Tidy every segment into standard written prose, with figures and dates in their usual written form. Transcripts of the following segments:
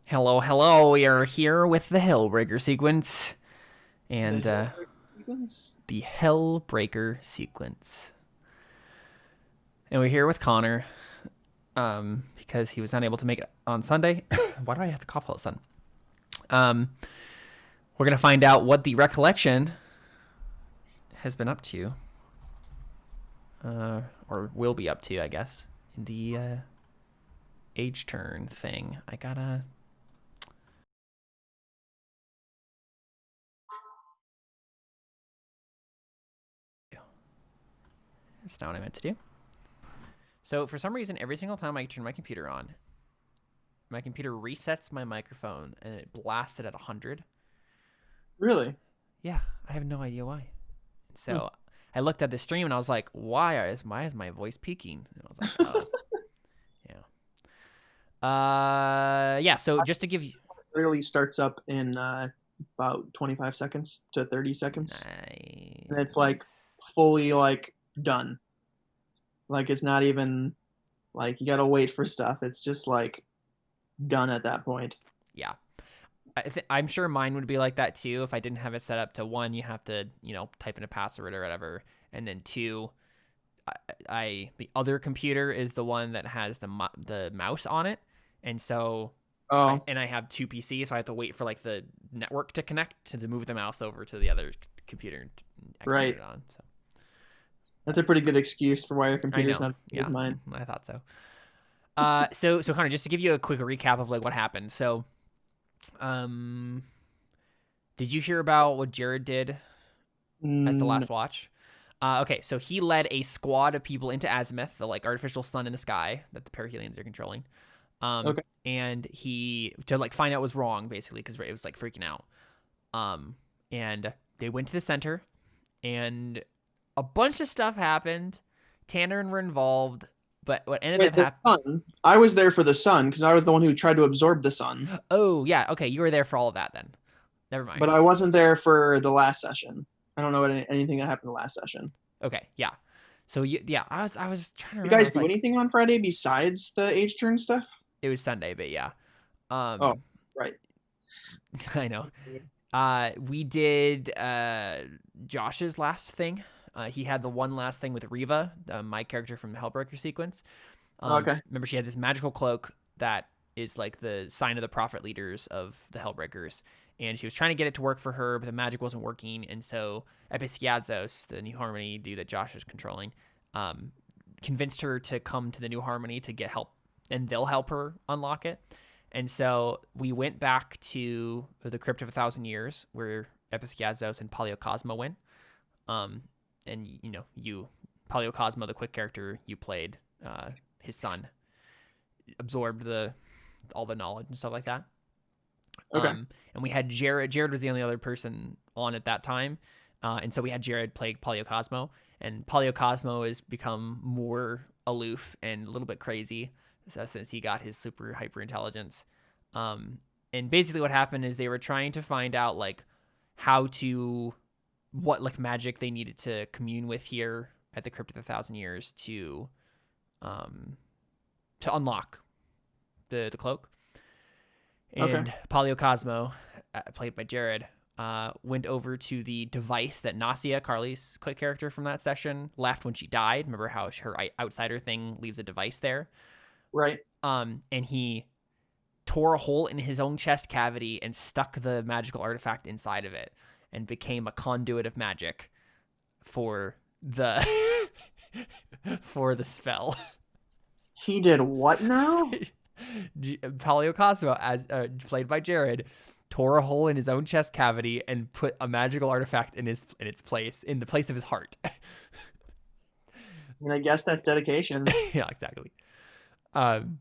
Hello, hello. We are here with the Hellbreaker sequence The and Hellbreaker Sequence? the Hellbreaker sequence. And we're here with Connor because he was not able to make it on Sunday. Why do I have to cough all of a sudden? Um, we're going to find out what the Recollection has been up to, or will be up to, I guess, in the age turn thing. I gotta. That's not what I meant to do. So, for some reason, every single time I turn my computer on, my computer resets my microphone and it blasts it at 100. Really? Yeah, I have no idea why. Hmm. So I looked at the stream and I was like, why is my voice peaking? And I was like, oh, yeah. Yeah, so just to give you Literally starts up in about 25 seconds to 30 seconds. And it's like nice. fully like done. Like it's not even like you gotta wait for stuff. It's just like done at that point. Yeah. I'm sure mine would be like that too if I didn't have it set up to one, you have to, type in a password or whatever. And then two, the other computer is the one that has the mouse on it. And so Oh, I have two PCs, so I have to wait for like the network to connect to move the mouse over to the other computer and actually turn right. it on. So, That's but a pretty good excuse for why your I computer's know, not as good as yeah, mine. I thought so. So kind of just to give you a quick recap of like what happened. So, um, did you hear about what Jared did as the Mm, last watch? Okay, so he led a squad of people into Azimuth, the like artificial sun in the sky that the perihelions are controlling. okay. And he to like find out what was wrong basically because it was like freaking out. Um, and they went to the center, and a bunch of stuff happened. Tanner were involved, but what ended Wait, up the happening? sun. I was there for the sun because I was the one who tried to absorb the sun, Oh yeah, okay, you were there for all of that then. Never mind. but I wasn't there for the last session. I don't know anything that happened the last session. Okay, yeah. So yeah, I was trying to You remember. I guys was do like, anything on Friday besides the age turn stuff? it was Sunday, but yeah. Oh, Um, right. I know. We did Josh's last thing. He had the one last thing with Riva, my character from the Hellbreaker sequence. Okay. Remember, she had this magical cloak that is like the sign of the prophet leaders of the Hellbreakers. And she was trying to get it to work for her, but the magic wasn't working. And so Episkiadzos, the New Harmony dude that Josh is controlling, um, convinced her to come to the New Harmony to get help, and they'll help her unlock it. And so we went back to the Crypt of a Thousand Years, where Episkiadzos and Paleocosmo went. Um, and Paleocosmo, the quick character you played, his son, absorbed all the knowledge and stuff like that. Okay. And we had Jared. Jared was the only other person on at that time, and so we had Jared play Paleocosmo, and Paleocosmo has become more aloof and a little bit crazy since he got his super hyper intelligence. Um, and basically, what happened is they were trying to find out like how to what like magic they needed to commune with here at the Crypt of the Thousand Years um, to unlock the cloak. Okay. And Paleocosmo, played by Jared, went over to the device that Nasia, Carly's quick character from that session, left when she died. Remember how her outsider thing leaves a device there? Right. And he tore a hole in his own chest cavity and stuck the magical artifact inside of it and became a conduit of magic for the for the spell. He did what now? Paleocosmo, as played by Jared, tore a hole in his own chest cavity and put a magical artifact in its place, in the place of his heart. I mean, I guess that's dedication. Yeah, exactly. Um,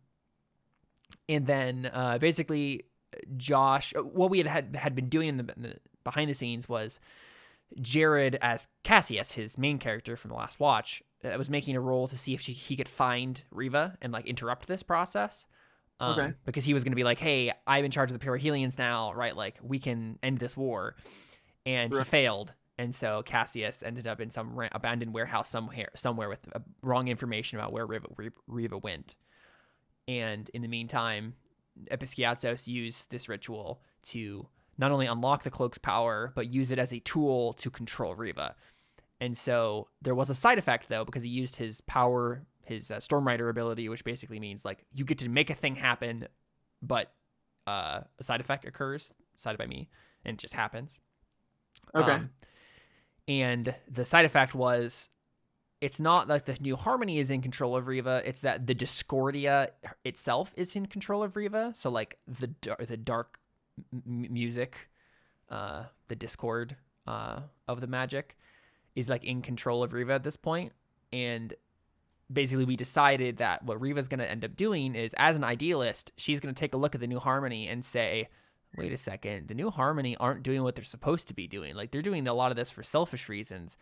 and then basically, Josh, what we had been doing in the behind the scenes was Jared as Cassius, his main character from the last watch, was making a roll to see if he could find Riva and like interrupt this process. Okay. Because he was going to be like, "Hey, I'm in charge of the perihelions now, right? Like, we can end this war." And he Right. failed, and so Cassius ended up in some abandoned warehouse somewhere with wrong information about where Riva went. And in the meantime, Episkiatzos used this ritual to not only unlock the cloak's power, but use it as a tool to control Riva. And so there was a side effect, though, because he used his power, his Stormrider ability, which basically means like you get to make a thing happen, but a side effect occurs, decided by me, and it just happens. Okay. And the side effect was, it's not like the New Harmony is in control of Riva, it's that the Discordia itself is in control of Riva. So like the dark music, the Discord of the magic is like in control of Riva at this point. And basically we decided that what Riva's going to end up doing is, as an idealist, she's going to take a look at the New Harmony and say, wait a second, the New Harmony aren't doing what they're supposed to be doing. Like, they're doing a lot of this for selfish reasons.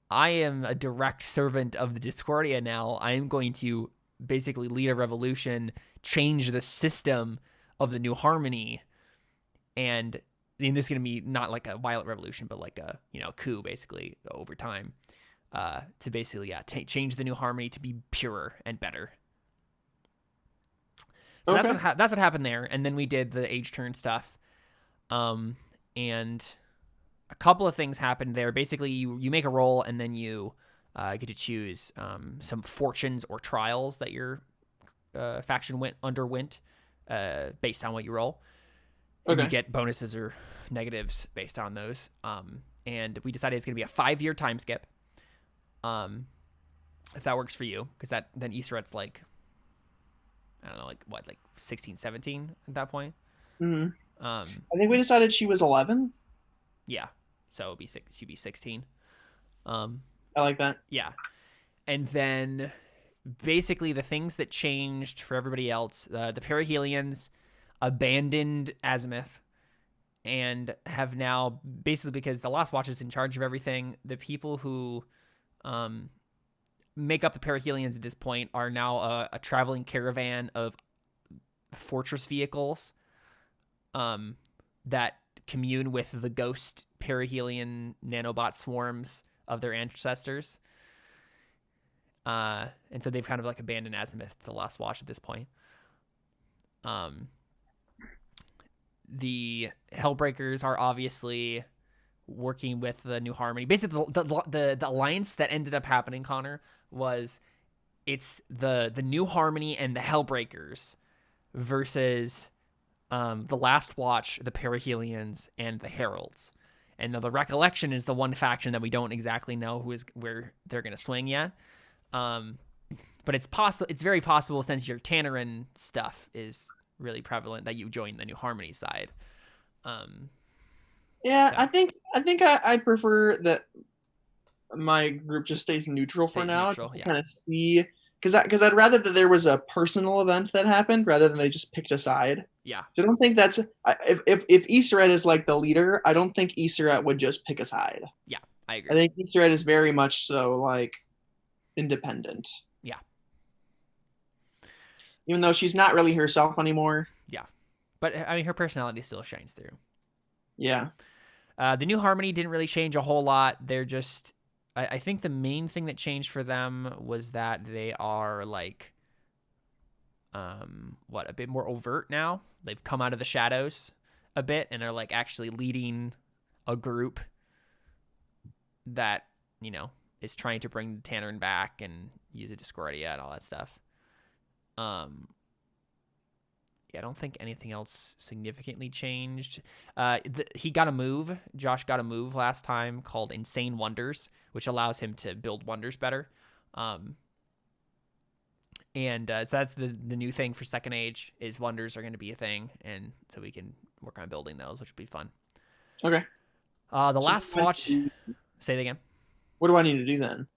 I am a direct servant of the Discordia now. I am going to basically lead a revolution, change the system of the New Harmony, and this is going to be not like a violent revolution, but like a, coup, basically, over time, to basically, change the New Harmony to be purer and better. So Okay. that's what happened there. And then we did the age turn stuff. And a couple of things happened there. Basically, you make a roll, and then you get to choose some fortunes or trials that your faction underwent based on what you roll. And you get bonuses or negatives based on those. And we decided it's going to be a 5-year time skip. If that works for you, because then Easterret's like, I don't know, like what, like 16, 17 at that point. Mm-hmm. I think we decided she was 11. Yeah, so she'd be 16. I like that. Yeah, and then basically the things that changed for everybody else, the Perihelions abandoned Azimuth and have now, basically because the Last Watch is in charge of everything, the people who make up the Perihelions at this point are now a traveling caravan of fortress vehicles that commune with the ghost Perihelion nanobot swarms of their ancestors. And so they've kind of like abandoned Azimuth, the Last Watch, at this point. The Hellbreakers are obviously working with the New Harmony. Basically, the alliance that ended up happening, Connor, was it's the New Harmony and the Hellbreakers versus the Last Watch, the Perihelions, and the Heralds. And the Recollection is the one faction that we don't exactly know where they're going to swing yet. But it's very possible, since your Tannerin stuff is really prevalent, that you join the New Harmony side. Yeah, so. I think I'd prefer that my group just stays neutral for now, just to kind of see, because I'd rather that there was a personal event that happened rather than they just picked a side. Yeah, so I don't think that's if Easterret is like the leader, I don't think Easterret would just pick a side. Yeah, I agree. I think Easterret is very much so like independent. Yeah, even though she's not really herself anymore. Yeah, but I mean, her personality still shines through. Yeah. The New Harmony didn't really change a whole lot. They're just, I think the main thing that changed for them was that they are like, a bit more overt now. They've come out of the shadows a bit and are like actually leading a group that, is trying to bring Tannerin back and use a Discordia and all that stuff. I don't think anything else significantly changed. He got a move. Josh got a move last time called Insane Wonders, which allows him to build wonders better. And so that's the new thing for Second Age, is wonders are going to be a thing, and so we can work on building those, which will be fun. Okay. The Last Watch. Say it again. What do I need to do then?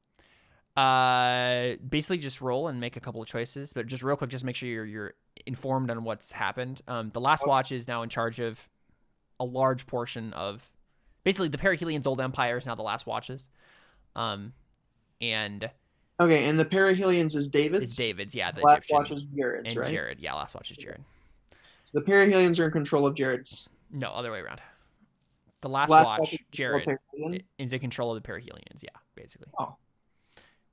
Basically just roll and make a couple of choices, but just real quick, just make sure you're informed on what's happened. The Last Watch is now in charge of a large portion of, basically the Perihelions' old empire is now the Last Watch's. And okay, and the Perihelions is David's? It's David's, yeah. The Last Egyptian, Watch is Jared's, right? Jared, yeah, Last Watch is Jared. So the Perihelions are in control of Jared's. No, other way around. The Last Watch, Jared, is in control of the Perihelions, yeah, basically. Oh.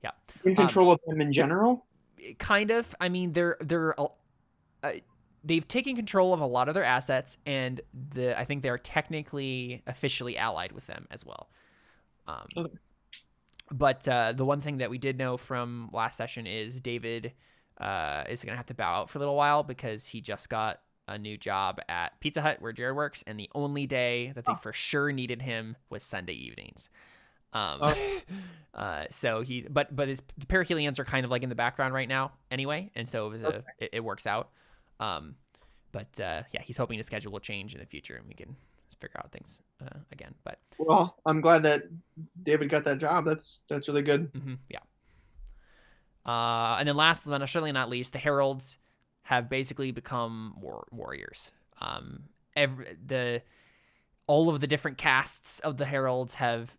Yeah. In control of them in general? Kind of. I mean, they're they've taken control of a lot of their assets, and I think they're technically officially allied with them as well. Okay. But the one thing that we did know from last session is David is going to have to bow out for a little while because he just got a new job at Pizza Hut where Jared works, and the only day that they for sure needed him was Sunday evenings. So but his Perihelions are kind of like in the background right now anyway, and so it works out. Yeah, he's hoping the schedule will change in the future and we can figure out things again. But well, I'm glad that David got that job. That's really good. Yeah. And then last, but certainly not least, the heralds have basically become warriors. All of the different castes of the heralds have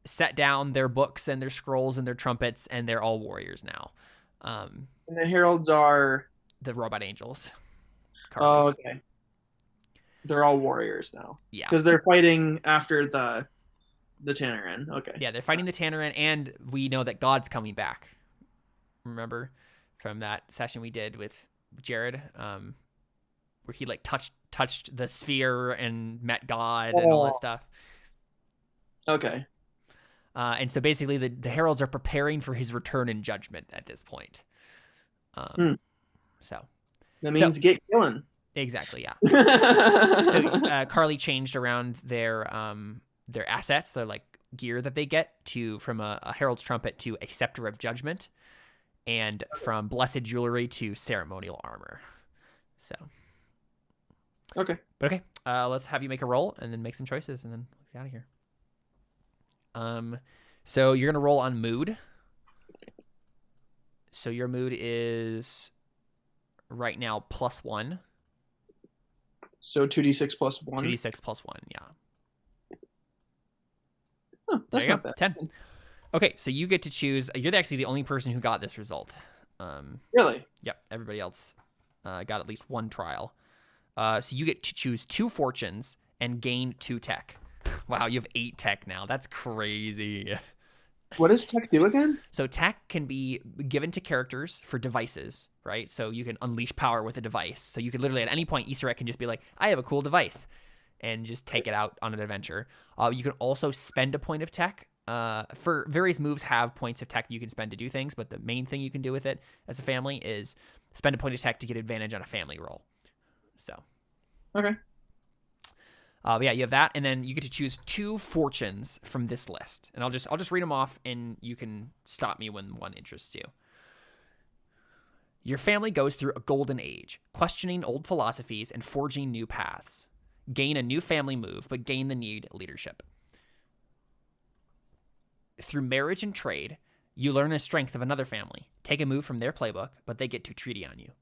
set down their books and their scrolls and their trumpets, and they're all warriors now. And the heralds are the robot angels. Oh, okay. They're all warriors now. Yeah, because they're fighting after the Tannerin. Okay. Yeah, they're fighting the Tannerin, and we know that God's coming back. Remember from that session we did with Jared, where he like touched the sphere and met God and all that stuff. Okay. And so basically the heralds are preparing for his return in judgment at this point. So that means get killing. Exactly, yeah. So Carly changed around their assets, their like gear that they get from a herald's trumpet to a scepter of judgment, and from blessed jewelry to ceremonial armor. So okay. Let's have you make a roll and then make some choices and then we'll get out of here. So you're gonna roll on mood. So your mood is right now +1. So 2d6 plus 1. 2d6 plus 1, yeah. Huh, that's not bad. 10. Okay, so you get to choose. You're actually the only person who got this result. Really? Yep. Everybody else got at least one trial. So you get to choose 2 fortunes and gain 2 tech. Wow, you have 8 tech now. That's crazy. What does tech do again? So tech can be given to characters for devices, right? So you can unleash power with a device. So you could literally at any point, Easter egg can just be like, I have a cool device, and just take it out on an adventure. You can also spend a point of tech. For various moves have points of tech you can spend to do things, but the main thing you can do with it as a family is spend a point of tech to get advantage on a family roll. So. Okay. But yeah, you have that, and then you get to choose 2 fortunes from this list, and I'll just read them off, and you can stop me when one interests you. Your family goes through a golden age, questioning old philosophies and forging new paths. Gain a new family move, but gain the need leadership. Through marriage and trade, you learn the strength of another family. Take a move from their playbook, but they get to treaty on you.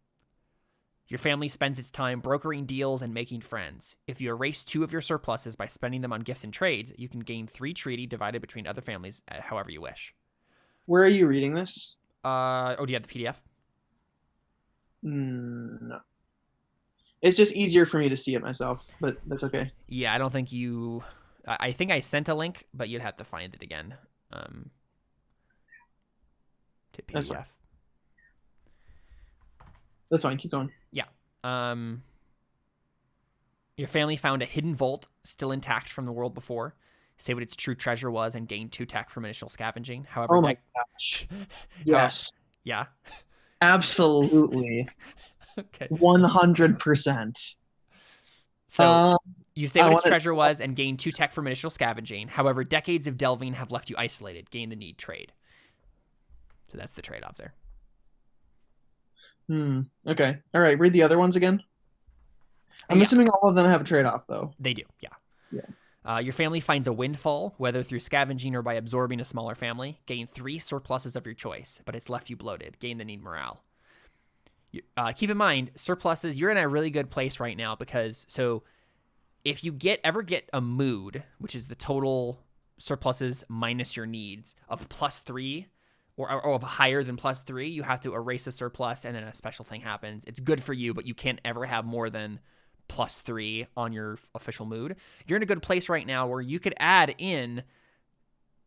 Your family spends its time brokering deals and making friends. If you erase 2 of your surpluses by spending them on gifts and trades, you can gain 3 treaty divided between other families however you wish. Where are you reading this? Do you have the PDF? No. It's just easier for me to see it myself, but that's okay. Yeah, I don't think you... I think I sent a link, but you'd have to find it again. To PDF. That's fine. Keep going. Yeah. Your family found a hidden vault still intact from the world before. Say what its true treasure was and gain 2 tech from initial scavenging. However, oh my gosh. Yes. Yeah. Absolutely. Okay. 100%. So you say what its treasure was and gain 2 tech from initial scavenging. However, decades of delving have left you isolated. Gain the need trade. So that's the trade-off there. Okay. All right. Read the other ones again. I'm assuming all of them have a trade-off, though. They do. Yeah. Yeah. Your family finds a windfall, whether through scavenging or by absorbing a smaller family. Gain 3 surpluses of your choice, but it's left you bloated. Gain the need morale. Keep in mind, surpluses, you're in a really good place right now because, so if you ever get a mood, which is the total surpluses minus your needs of +3, or of higher than +3, you have to erase a surplus and then a special thing happens. It's good for you, but you can't ever have more than +3 on your official mood. You're in a good place right now where you could add in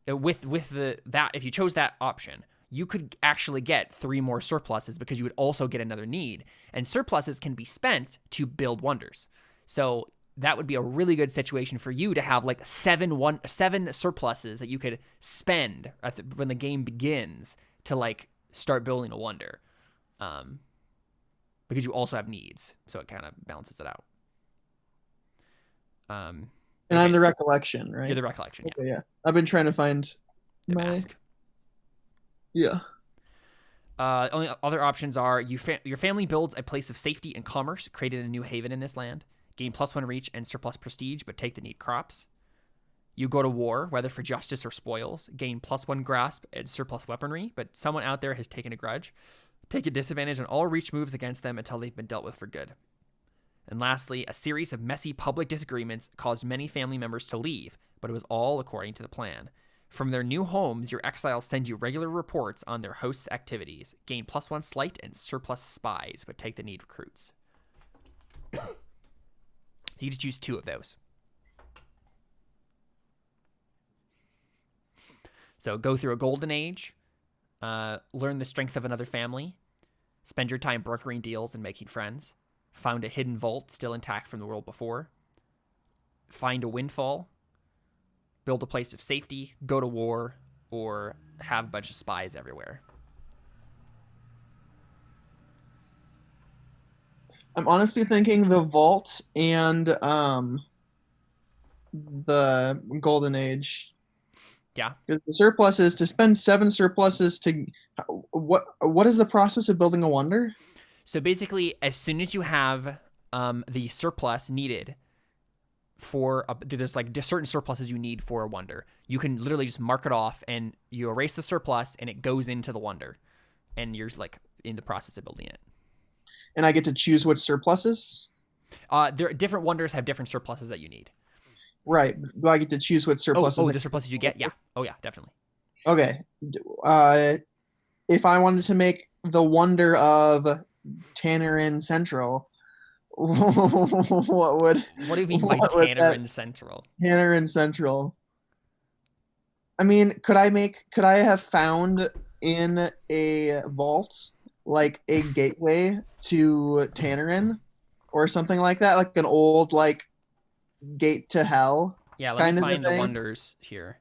with that, if you chose that option, you could actually get 3 more surpluses because you would also get another need. And surpluses can be spent to build wonders. So that would be a really good situation for you to have like 7 surpluses that you could spend when the game begins to like start building a wonder. Because you also have needs, so it kind of balances it out. And I'm the Recollection, right? You're the Recollection, yeah. Okay, yeah. I've been trying to find the mask. Yeah. Only other options are your family builds a place of safety and commerce, created a new haven in this land, gain +1 reach and surplus prestige, but take the need crops. You go to war, whether for justice or spoils, gain +1 grasp and surplus weaponry, but someone out there has taken a grudge. Take a disadvantage on all reach moves against them until they've been dealt with for good. And lastly, a series of messy public disagreements caused many family members to leave, but it was all according to the plan. From their new homes, your exiles send you regular reports on their hosts' activities. Gain +1 sleight and surplus spies, but take the need recruits. You get to choose 2 of those. So go through a golden age, learn the strength of another family, spend your time brokering deals and making friends, found a hidden vault still intact from the world before, find a windfall, build a place of safety, go to war, or have a bunch of spies everywhere. I'm honestly thinking the vault and the golden age. Yeah. Because the surpluses, to spend 7 surpluses to what is the process of building a wonder? So basically, as soon as you have the surplus needed for there's like certain surpluses you need for a wonder, you can literally just mark it off and you erase the surplus and it goes into the wonder, and you're like in the process of building it. And I get to choose which surpluses? Different wonders have different surpluses that you need. Right. Do I get to choose what surpluses? Oh, the surpluses you get? Yeah. Oh, yeah, definitely. Okay. If I wanted to make the wonder of Tannerin Central, what do you mean by Tannerin Central? Tannerin Central. I mean, could I have found in a vault like a gateway to Tannerin or something like that, like an old like gate to hell? Yeah, let me find the wonders here.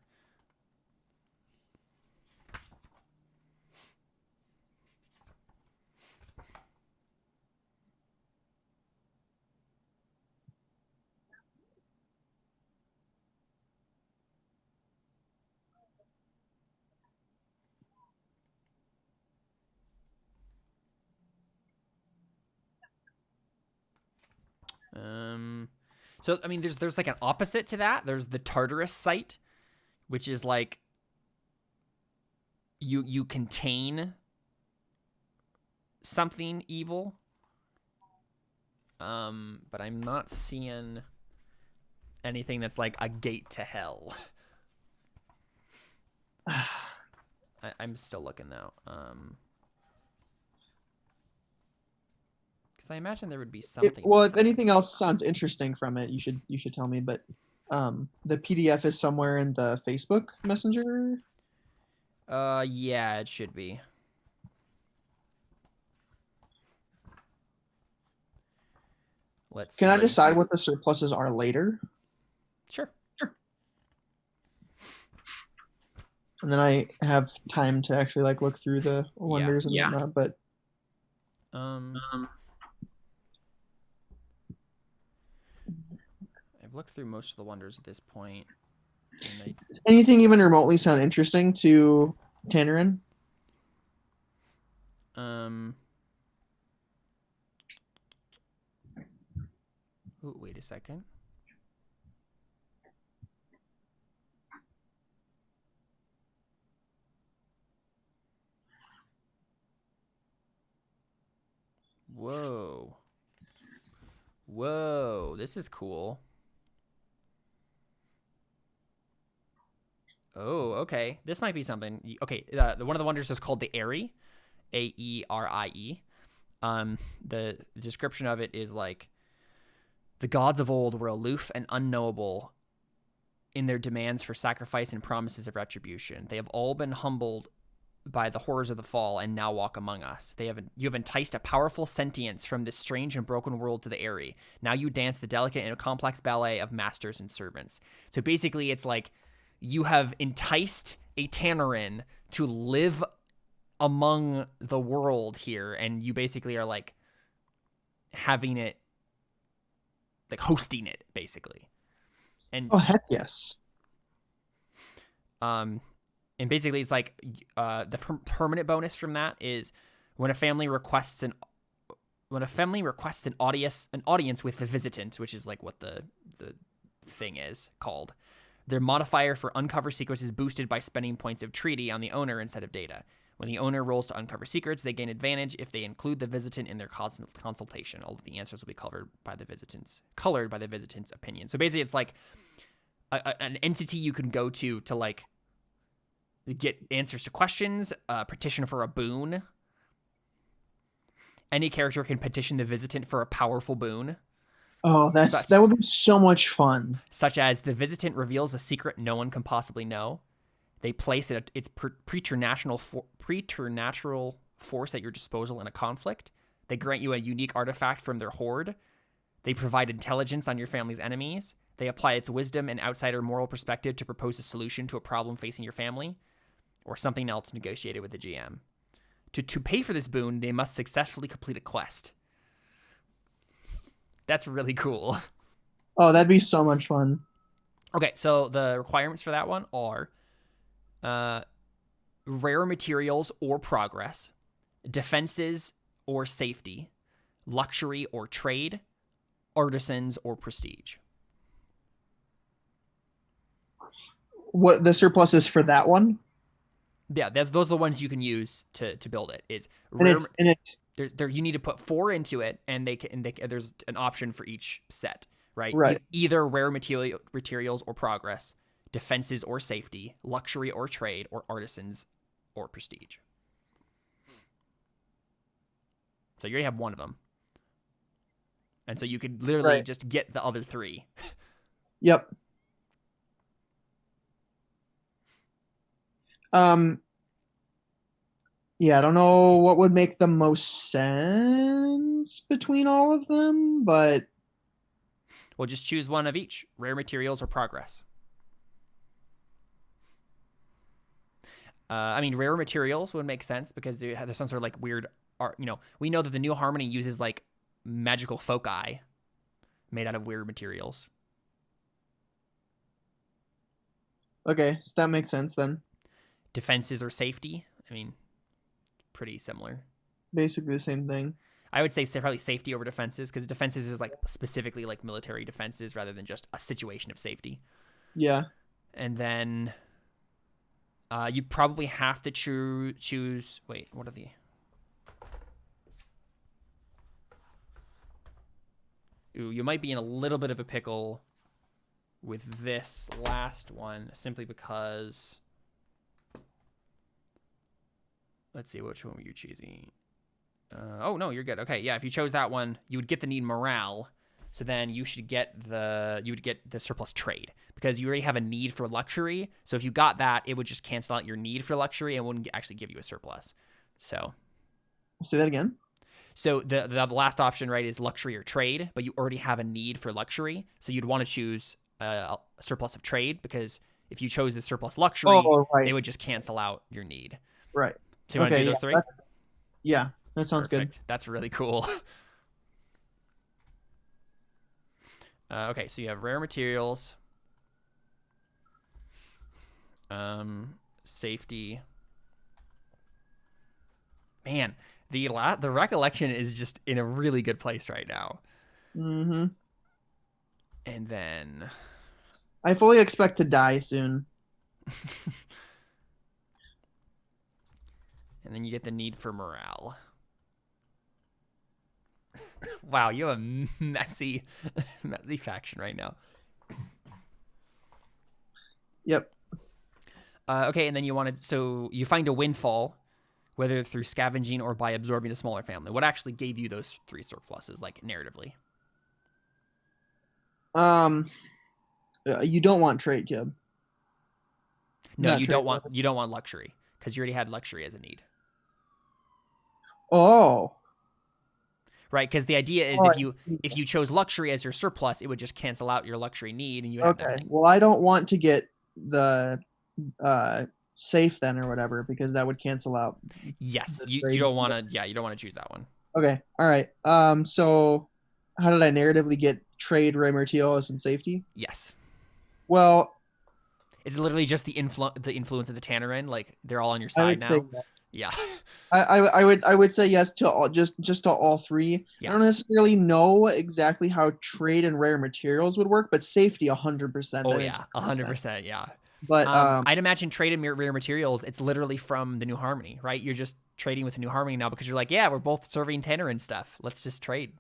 So I mean, there's like an opposite to that. There's the Tartarus site, which is like you contain something evil. But I'm not seeing anything that's like a gate to hell. I'm still looking though. I imagine there would be something. Well, if anything else sounds interesting from it, you should tell me. But the PDF is somewhere in the Facebook Messenger. Yeah, it should be. Let's. Can I decide what the surpluses are later? Sure. And then I have time to actually like look through the wonders and whatnot. But I've looked through most of the wonders at this point. Does anything even remotely sound interesting to Tannerin? Ooh, wait a second. Whoa, this is cool. Oh, okay. This might be something. Okay, one of the wonders is called the Aerie, Aerie. The description of it is like, the gods of old were aloof and unknowable in their demands for sacrifice and promises of retribution. They have all been humbled by the horrors of the fall and now walk among us. You have enticed a powerful sentience from this strange and broken world to the airy. Now you dance the delicate and complex ballet of masters and servants. So basically, it's like you have enticed a Tannerin to live among the world here, and you basically are like having it, like hosting it, basically. And oh heck yes. And basically, it's like the permanent bonus from that is when a family requests an audience with the visitant, which is like what the thing is called. Their modifier for uncover secrets is boosted by spending points of treaty on the owner instead of data. When the owner rolls to uncover secrets, they gain advantage if they include the visitant in their consultation. All of the answers will be colored by the visitant's opinion. So basically, it's like an entity you can go to like get answers to questions, petition for a boon. Any character can petition the visitant for a powerful boon. Oh, that would be so much fun. Such as the visitant reveals a secret no one can possibly know. They place its preternatural force at your disposal in a conflict. They grant you a unique artifact from their hoard. They provide intelligence on your family's enemies. They apply its wisdom and outsider moral perspective to propose a solution to a problem facing your family, or something else negotiated with the GM. To pay for this boon, they must successfully complete a quest. That's really cool. Oh, that'd be so much fun. Okay, so the requirements for that one are rare materials or progress, defenses or safety, luxury or trade, artisans or prestige. What the surplus is for that one? Yeah, those are the ones you can use to build it. Is rare, and it's you need to put 4 into it, and there's an option for each set, right? Right. Either rare materials or progress, defenses or safety, luxury or trade, or artisans or prestige. So you already have one of them, and so you could literally just get the other 3. Yep. Yeah, I don't know what would make the most sense between all of them, but we'll just choose one of each: rare materials or progress. I mean, rare materials would make sense because there's some sort of like weird art. We know that the New Harmony uses like magical foci made out of weird materials. Okay, so that makes sense then. Defenses or safety? I mean, pretty similar. Basically the same thing. I would say probably safety over defenses, because defenses is like specifically like military defenses rather than just a situation of safety. Yeah. And then you probably have to choose. Wait, what are the? Ooh, you might be in a little bit of a pickle with this last one, simply because. Let's see, which one were you choosing? Oh no, you're good. Okay, yeah, if you chose that one, you would get the need morale. So then you would get the surplus trade, because you already have a need for luxury. So if you got that, it would just cancel out your need for luxury and wouldn't actually give you a surplus. So say that again. So the last option, right, is luxury or trade, but you already have a need for luxury. So you'd want to choose a surplus of trade, because if you chose the surplus luxury, they would just cancel out your need. Right. So you want to do those 3? Yeah, that sounds Perfect. good. That's really cool. Okay, so you have rare materials, safety. Man, the Recollection is just in a really good place right now. Mm-hmm. And then I fully expect to die soon. And then you get the need for morale. Wow, you have a messy faction right now. Yep. Okay, and then you find a windfall, whether through scavenging or by absorbing a smaller family. What actually gave you those 3 surpluses, like narratively? You don't want trade, Kib. No, you don't want luxury, because you already had luxury as a need. Oh. Right, because the idea is if you chose luxury as your surplus, it would just cancel out your luxury need, and you would have nothing. Well, I don't want to get the safe then or whatever, because that would cancel out. Yes, you don't want to. Yeah, you don't want to choose that one. Okay, all right. So how did I narratively get trade, rare materials, and safety? Yes. Well, it's literally just the influence of the Tannerin. Like they're all on your side now. Yes. Yeah. I would say yes to all, just to all three. Yeah. I don't necessarily know exactly how trade and rare materials would work, but safety 100%. Oh yeah, 100%. Yeah. But I'd imagine trade and rare materials. It's literally from the New Harmony, right? You're just trading with the New Harmony now because you're like, yeah, we're both serving Tannerin stuff. Let's just trade.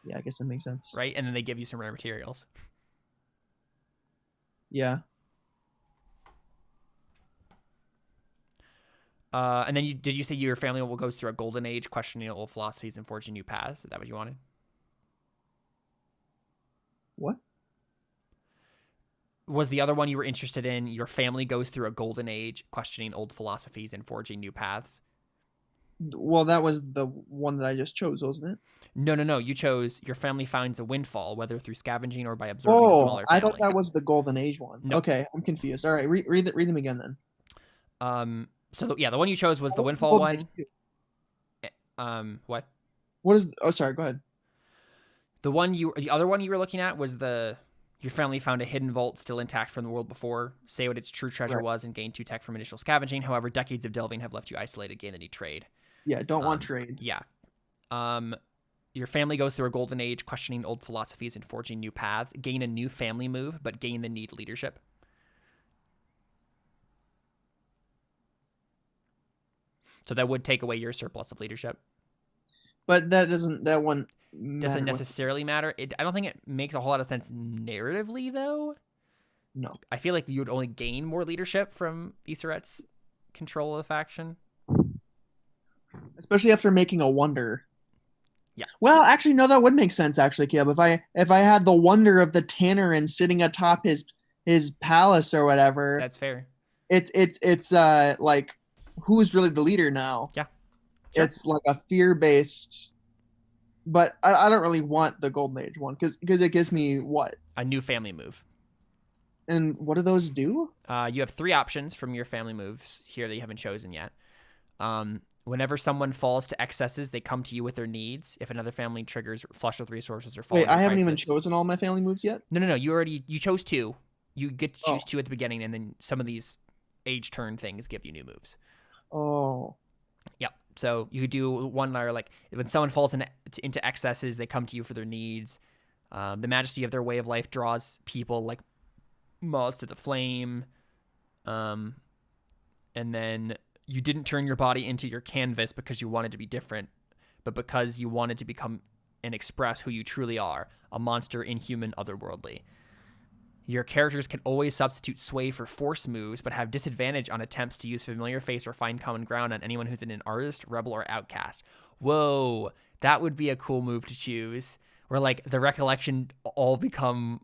Yeah, I guess that makes sense. Right, and then they give you some rare materials. Yeah. And then did you say your family will goes through a golden age, questioning old philosophies and forging new paths? Is that what you wanted? What? Was the other one you were interested in? Your family goes through a golden age, questioning old philosophies and forging new paths. Well, that was the one that I just chose, wasn't it? No. You chose your family finds a windfall, whether through scavenging or by absorbing a smaller family. I thought that was the golden age one. No. Okay, I'm confused. All right, read them again then. So the one you chose was the windfall one. What? What is? Oh, sorry. Go ahead. The other one you were looking at was your family found a hidden vault still intact from the world before. Say what its true treasure was and gain 2 tech from initial scavenging. However, decades of delving have left you isolated. Gain the need trade. Yeah, don't want trade. Yeah. Your family goes through a golden age, questioning old philosophies and forging new paths. Gain a new family move, but gain the need leadership. So that would take away your surplus of leadership. But that one doesn't necessarily matter. I don't think it makes a whole lot of sense narratively, though. No. I feel like you would only gain more leadership from Iseret's control of the faction. Especially after making a wonder. Yeah. Well, actually, no, that would make sense, actually, Caleb. If I had the wonder of the Tannerin sitting atop his palace or whatever. That's fair. It's like, who's really the leader now? Yeah. Sure. It's like a fear-based, but I don't really want the Golden Age one because it gives me what? A new family move. And what do those do? You have 3 options from your family moves here that you haven't chosen yet. Whenever someone falls to excesses, they come to you with their needs. If another family triggers flush with resources or fall. Wait, I haven't even chosen all my family moves yet? No. You chose 2. You get to choose 2 at the beginning, and then some of these age turn things give you new moves. Oh. Yep. So you do one layer, like when someone falls into excesses, they come to you for their needs. The majesty of their way of life draws people like moths to the flame. And then you didn't turn your body into your canvas because you wanted to be different, but because you wanted to become and express who you truly are, a monster, inhuman, otherworldly. Your characters can always substitute sway for force moves, but have disadvantage on attempts to use familiar face or find common ground on anyone who's an artist, rebel, or outcast. Whoa, that would be a cool move to choose, where like the recollection all become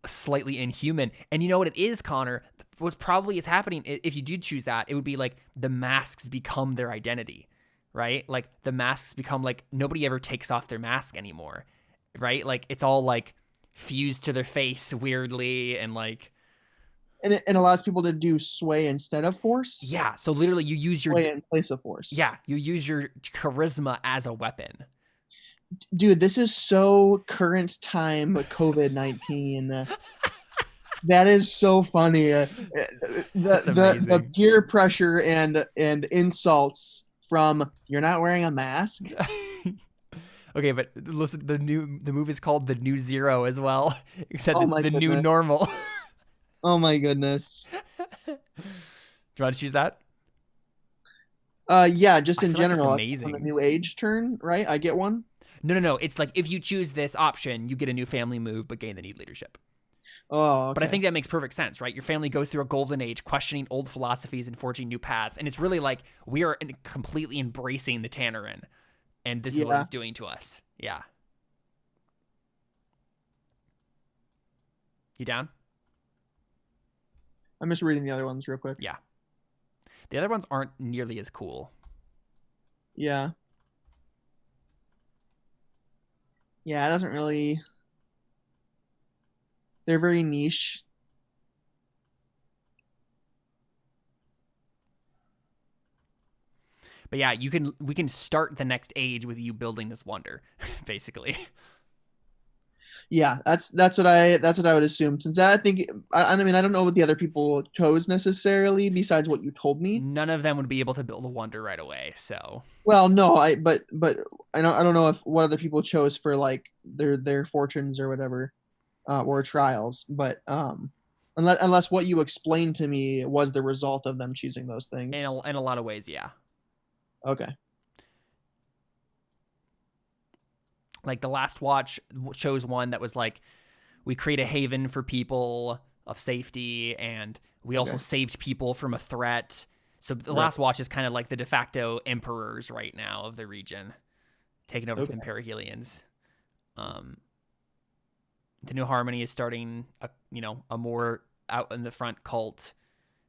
slightly inhuman. And you know what it is, Connor? What's probably is happening if you did choose that, it would be like the masks become their identity, right? Like the masks become like nobody ever takes off their mask anymore, right? Like it's all like fused to their face weirdly and like. And it allows people to do sway instead of force? Yeah, so literally you use your. Sway in place of force. Yeah, you use your charisma as a weapon. Dude, this is so current time COVID-19. That is so funny. The peer pressure and insults from you're not wearing a mask. Okay, but listen, the move is called the New Zero as well, except it's the new normal. Oh my goodness. Do you want to choose that? Yeah, just in general. Like amazing. On the new age turn, right? I get one. No. It's like if you choose this option, you get a new family move, but gain the need leadership. Oh, okay. But I think that makes perfect sense, right? Your family goes through a golden age, questioning old philosophies and forging new paths. And it's really like we are completely embracing the Tannerin. And this is what it's doing to us. Yeah. You down? I'm just reading the other ones real quick. Yeah. The other ones aren't nearly as cool. Yeah. Yeah, it doesn't really. They're very niche. But yeah, we can start the next age with you building this wonder, basically. Yeah, that's what I would assume. Since that, I think I mean I don't know what the other people chose necessarily besides what you told me. None of them would be able to build a wonder right away. So Well, no, but I don't know if what other people chose for like their fortunes or whatever, or trials. But unless what you explained to me was the result of them choosing those things. in a lot of ways, yeah. Okay. Like the last watch chose one that was like, we create a haven for people of safety, and we also saved people from a threat. So the last watch is kind of like the de facto emperors right now of the region, taking over the perihelions. The New Harmony is starting a more out in the front cult.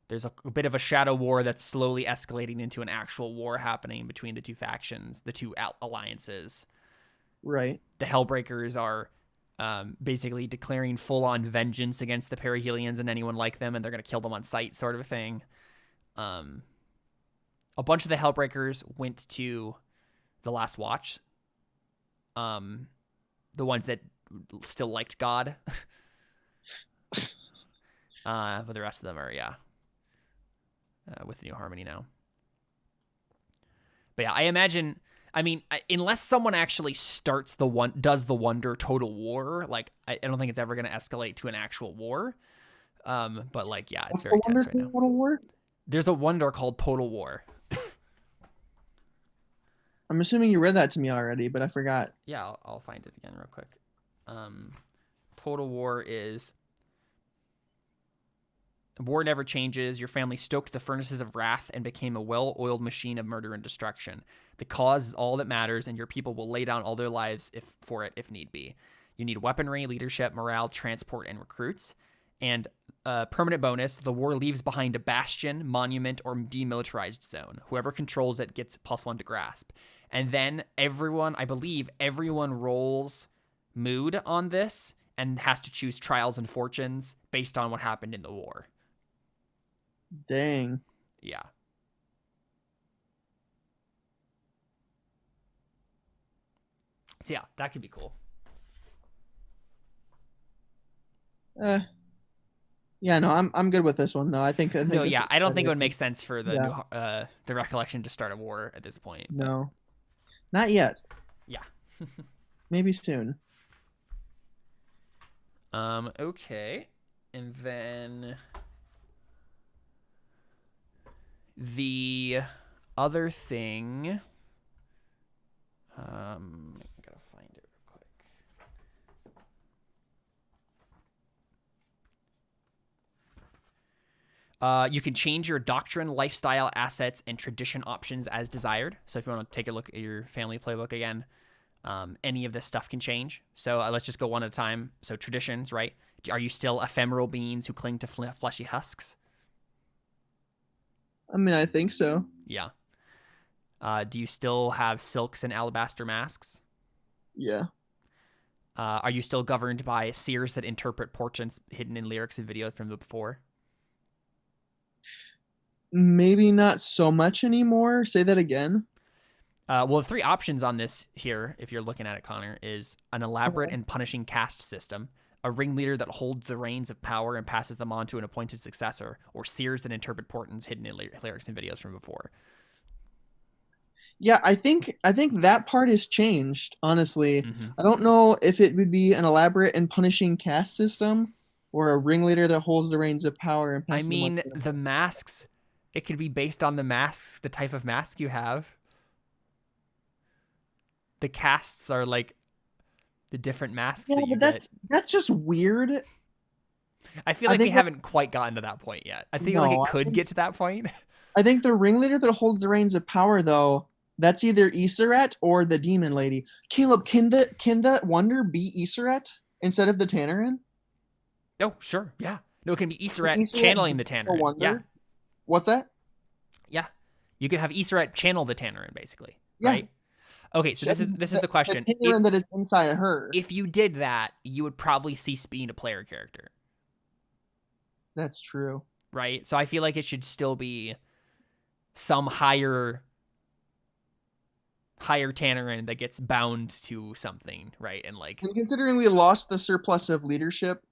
There's a bit of a shadow war that's slowly escalating into an actual war happening between the two factions, the two alliances. Right. The Hellbreakers are basically declaring full-on vengeance against the perihelions and anyone like them, and they're going to kill them on sight, sort of a thing. A bunch of the Hellbreakers went to the Last Watch. The ones that still liked God. But the rest of them are, with the New Harmony now. But yeah, I imagine, I mean, unless someone actually does the Wonder Total War, like, I don't think it's ever going to escalate to an actual war. But like, yeah, it's very tense right now. Total War? There's a Wonder called Total War. I'm assuming you read that to me already, but I forgot. Yeah, I'll find it again real quick. Total War is: war never changes. Your family stoked the furnaces of wrath and became a well-oiled machine of murder and destruction. The cause is all that matters, and your people will lay down all their lives for it if need be. You need weaponry, leadership, morale, transport, and recruits. And permanent bonus, the war leaves behind a bastion, monument, or demilitarized zone. Whoever controls it gets +1 to grasp. And then I believe everyone rolls mood on this and has to choose trials and fortunes based on what happened in the war. Dang. Yeah. So yeah, that could be cool. Yeah, no, I'm good with this one though. I think no, yeah, I don't think it would make sense for the Recollection to start a war at this point. But... No, not yet. Yeah. Maybe soon. Okay, and then the other thing. I gotta find it real quick. You can change your doctrine, lifestyle, assets, and tradition options as desired. So if you want to take a look at your family playbook again, any of this stuff can change. So let's just go one at a time. So traditions, right? Are you still ephemeral beings who cling to fleshy husks? I mean, I think so. Yeah. Do you still have silks and alabaster masks? Yeah. Are you still governed by seers that interpret portents hidden in lyrics and videos from the before? Maybe not so much anymore. Say that again. Well, the three options on this here, if you're looking at it, Connor, is an elaborate and punishing caste system, a ringleader that holds the reins of power and passes them on to an appointed successor, or seers that interpret portents hidden in lyrics and videos from before. Yeah, I think that part has changed, honestly. Mm-hmm. I don't know if it would be an elaborate and punishing caste system or a ringleader that holds the reins of power and passes them on to the masks, it could be based on the masks, the type of mask you have. The castes are like the different masks. Yeah, but that's just weird. I feel like we haven't quite gotten to that point yet. I think it could get to that point. I think the ringleader that holds the reins of power, though, that's either Iseret or the demon lady. Caleb, can the Wonder be Iseret instead of the Tannerin? Oh, sure. Yeah. No, it can be Iseret channeling the Tannerin. Yeah. What's that? You could have Iseret channel the Tannerin, basically, Yeah. right? Okay, so this is the question. The Tannerin that is inside of her. If you did that, you would probably cease being a player character. That's true. Right? So I feel like it should still be some higher Tannerin that gets bound to something, right? And like, and considering we lost the surplus of leadership,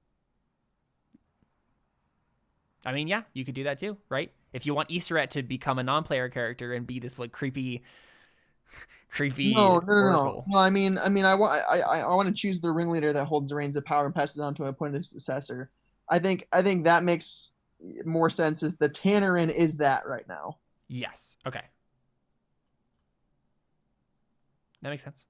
I mean, yeah, you could do that too, right? If you want Iseret to become a non-player character and be this like creepy oracle. No. I mean, I want to choose the ringleader that holds the reins of power and passes on to an appointed successor. I think that makes more sense. As the Tannerin is that right now. Yes. Okay. That makes sense.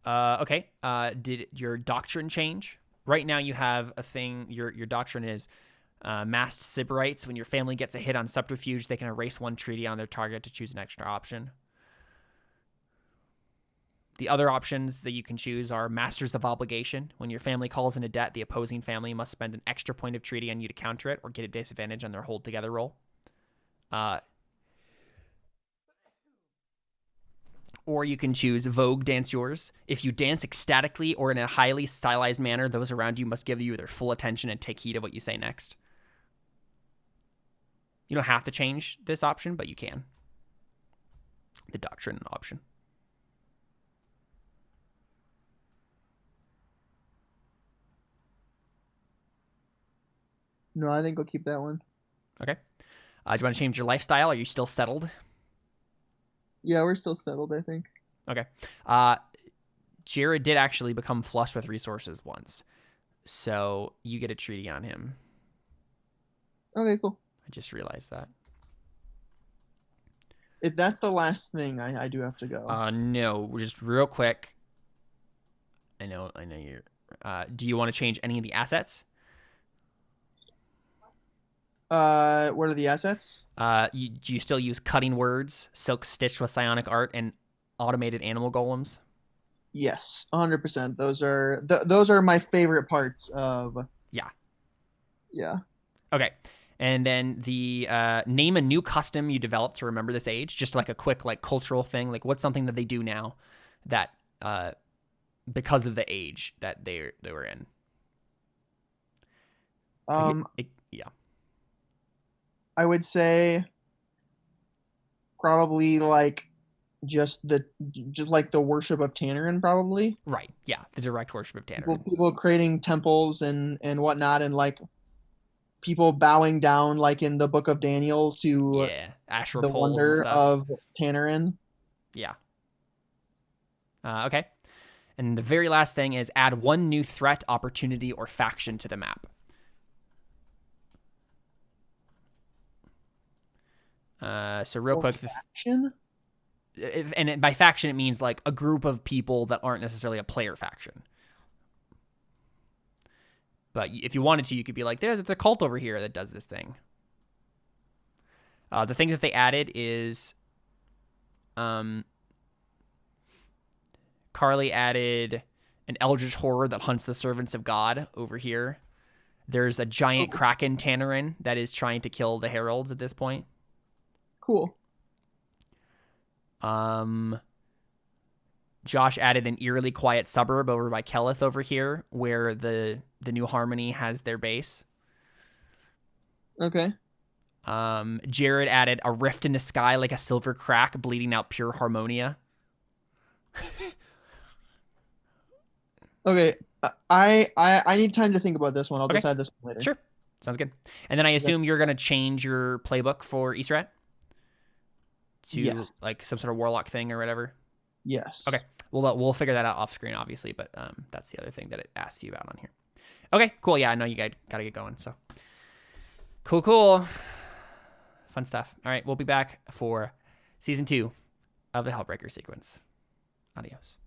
Okay. Did your doctrine change? Right now you have a thing. Your doctrine is masked Sybarites. When your family gets a hit on subterfuge, they can erase one treaty on their target to choose an extra option. The other options that you can choose are Masters of Obligation. When your family calls in a debt, the opposing family must spend an extra point of treaty on you to counter it or get a disadvantage on their hold together roll. Or you can choose Vogue Dance Yours. If you dance ecstatically or in a highly stylized manner, those around you must give you their full attention and take heed of what you say next. You don't have to change this option, but you can. The doctrine option. No, I think I'll keep that one. Okay. Do you want to change your lifestyle? Are you still settled? Yeah, we're still settled, I think. Okay. Jared did actually become flush with resources once. So you get a treaty on him. Okay, cool. I just realized that. If that's the last thing, I do have to go. No, just real quick. I know you're... do you want to change any of the assets? What are the assets? You still use cutting words, silk stitched with psionic art, and automated animal golems? Yes, 100%. Those are my favorite parts of. Yeah. Okay, and then the name a new custom you developed to remember this age, just like a quick like cultural thing. Like what's something that they do now that because of the age that they were in. Yeah. I would say probably like just like the worship of Tannerin, probably. Right. Yeah, the direct worship of Tannerin. People creating temples and whatnot, and like people bowing down, like in the Book of Daniel, to Asherah the poles wonder and stuff. of Tannerin. Yeah. Okay. And the very last thing is add one new threat, opportunity, or faction to the map. So real quick, faction? And by faction it means like a group of people that aren't necessarily a player faction. But if you wanted to, you could be like, there's a cult over here that does this thing. The thing that they added is, Carly added an eldritch horror that hunts the servants of God over here. There's a giant kraken Tannerin that is trying to kill the heralds at this point. Cool. Josh added an eerily quiet suburb over by Kelith over here, where the New Harmony has their base. Okay. Jared added a rift in the sky like a silver crack, bleeding out pure harmonia. Okay. I need time to think about this one. I'll decide this one later. Sure. Sounds good. And then I assume you're going to change your playbook for Iseret to like some sort of warlock thing or whatever. Yes. Okay. We'll figure that out off screen, obviously, but that's the other thing that it asks you about on here. Okay, cool. Yeah, I know you guys got to get going. So cool. Fun stuff. All right, we'll be back for season 2 of the Hellbreaker Sequence. Adios.